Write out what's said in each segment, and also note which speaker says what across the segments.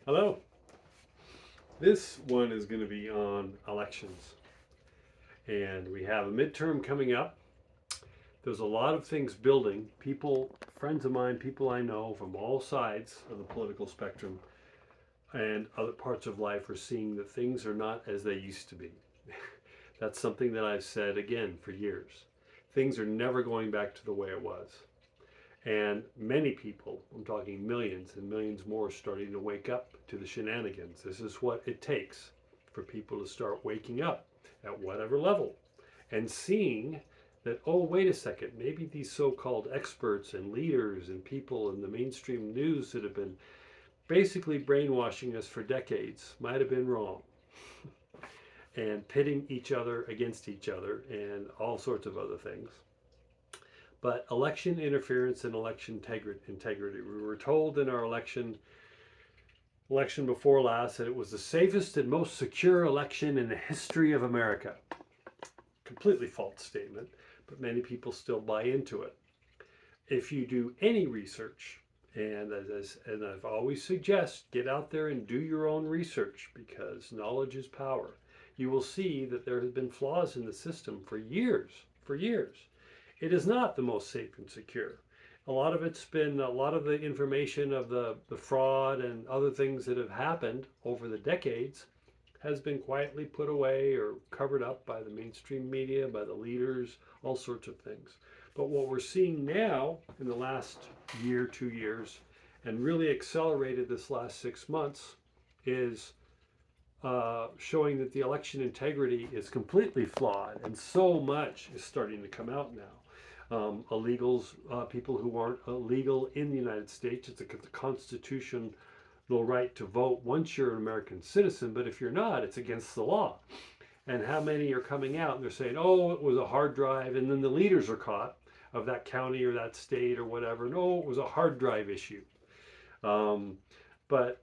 Speaker 1: Hello. This one is going to be on elections. And we have a midterm coming up. There's a lot of things building. People, friends of mine, people I know from all sides of the political spectrum and other parts of life are seeing that things are not as they used to be. That's something that I've said again for years. Things are never going back to the way it was. And many people, I'm talking millions and millions more, starting to wake up to the shenanigans. This is what it takes for people to start waking up at whatever level and seeing that, oh, wait a second, maybe these so called experts and leaders and people in the mainstream news that have been basically brainwashing us for decades might have been wrong and pitting each other against each other and all sorts of other things. But election interference and election integrity. We were told in our election before last that it was the safest and most secure election in the history of America. Completely false statement, but many people still buy into it. If you do any research, and I've always suggest, get out there and do your own research because knowledge is power. You will see that there have been flaws in the system for years, for years. It is not the most safe and secure. A lot of the information of the fraud and other things that have happened over the decades has been quietly put away or covered up by the mainstream media, by the leaders, all sorts of things. But what we're seeing now in the last year, 2 years, and really accelerated this last 6 months is showing that the election integrity is completely flawed, and so much is starting to come out now. Illegals, people who aren't illegal in the United States. It's a constitutional right to vote once you're an American citizen, but if you're not, it's against the law. And how many are coming out and they're saying, oh, it was a hard drive, and then the leaders are caught of that county or that state or whatever. No, it was a hard drive issue. But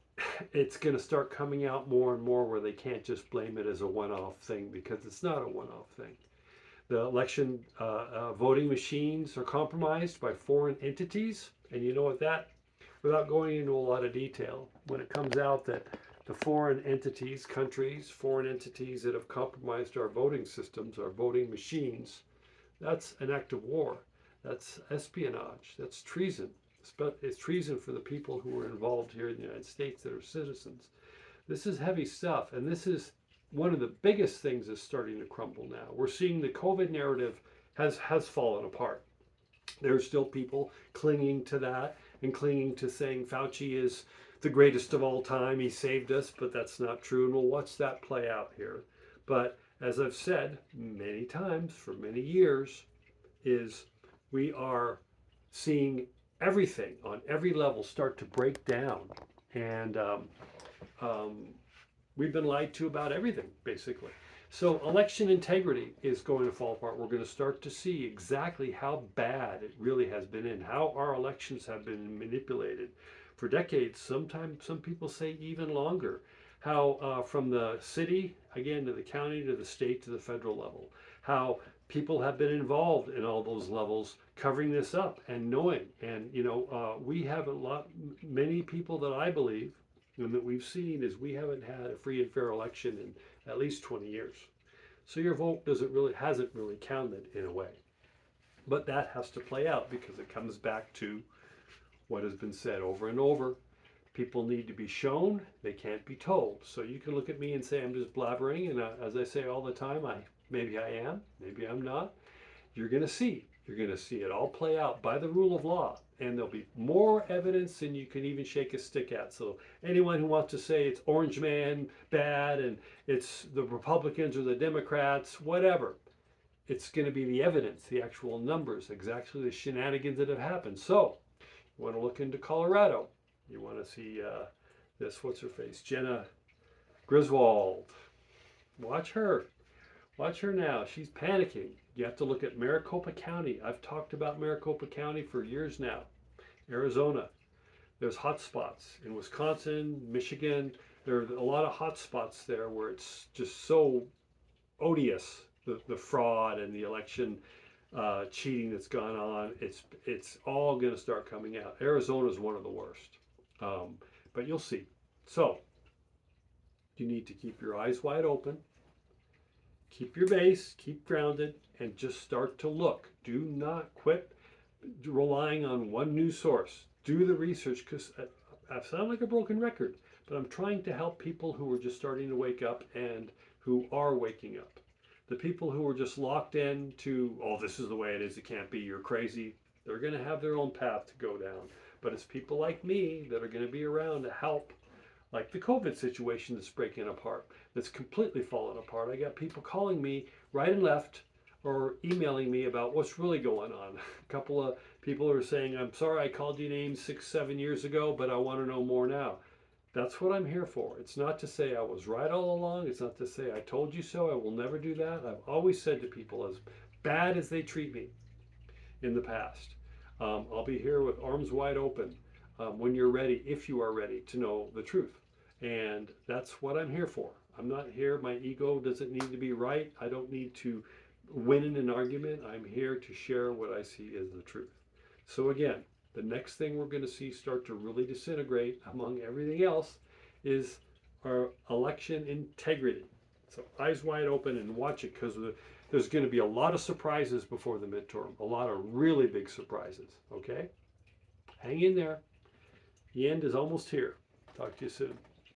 Speaker 1: it's going to start coming out more and more where they can't just blame it as a one-off thing because it's not a one-off thing. The election voting machines are compromised by foreign entities. And you know what that, without going into a lot of detail, when it comes out that the foreign entities, countries, foreign entities that have compromised our voting systems, our voting machines, that's an act of war. That's espionage. That's treason. It's treason for the people who are involved here in the United States that are citizens. This is heavy stuff. And this is one of the biggest things is starting to crumble now. We're seeing the COVID narrative has fallen apart. There are still people clinging to that and clinging to saying Fauci is the greatest of all time. He saved us, but that's not true. And we'll watch that play out here. But as I've said many times for many years, is we are seeing everything on every level start to break down. And we've been lied to about everything, basically. So election integrity is going to fall apart. We're going to start to see exactly how bad it really has been and how our elections have been manipulated for decades. Sometimes some people say even longer. How from the city, again, to the county, to the state, to the federal level. How people have been involved in all those levels covering this up and knowing. And, we have many people that I believe and that we've seen is we haven't had a free and fair election in at least 20 years. So your vote hasn't really counted in a way. But that has to play out because it comes back to what has been said over and over. People need to be shown, they can't be told. So you can look at me and say I'm just blabbering, and as I say all the time, maybe I am, maybe I'm not. You're going to see it all play out by the rule of law, and there'll be more evidence than you can even shake a stick at. So anyone who wants to say it's Orange Man bad and it's the Republicans or the Democrats, whatever, it's going to be the evidence, the actual numbers, exactly the shenanigans that have happened. So you want to look into Colorado. You want to see what's her face, Jenna Griswold. Watch her now. She's panicking. You have to look at Maricopa County. I've talked about Maricopa County for years now. Arizona. There's hot spots in Wisconsin, Michigan. There are a lot of hot spots there where it's just so odious, the fraud and the election cheating that's gone on. It's all going to start coming out. Arizona is one of the worst. But you'll see. So you need to keep your eyes wide open, keep your base, keep grounded, and just start to look. Do not quit relying on one news source. Do the research, because I sound like a broken record, but I'm trying to help people who are just starting to wake up and who are waking up. The people who are just locked in to, oh, this is the way it is, it can't be, you're crazy, they're going to have their own path to go down. But it's people like me that are going to be around to help, like the COVID situation that's breaking apart, that's completely fallen apart. I got people calling me right and left or emailing me about what's really going on. A couple of people are saying, I'm sorry I called you names 6-7 years ago, but I want to know more now. That's what I'm here for. It's not to say I was right all along. It's not to say I told you so. I will never do that. I've always said to people, as bad as they treat me in the past, I'll be here with arms wide open when you're ready, if you are ready to know the truth. And that's what I'm here for. I'm not here, my ego doesn't need to be right. I don't need to win in an argument. I'm here to share what I see as the truth. So again, the next thing we're going to see start to really disintegrate among everything else is our election integrity. So eyes wide open and watch it, because there's going to be a lot of surprises before the midterm, a lot of really big surprises, okay? Hang in there. The end is almost here. Talk to you soon.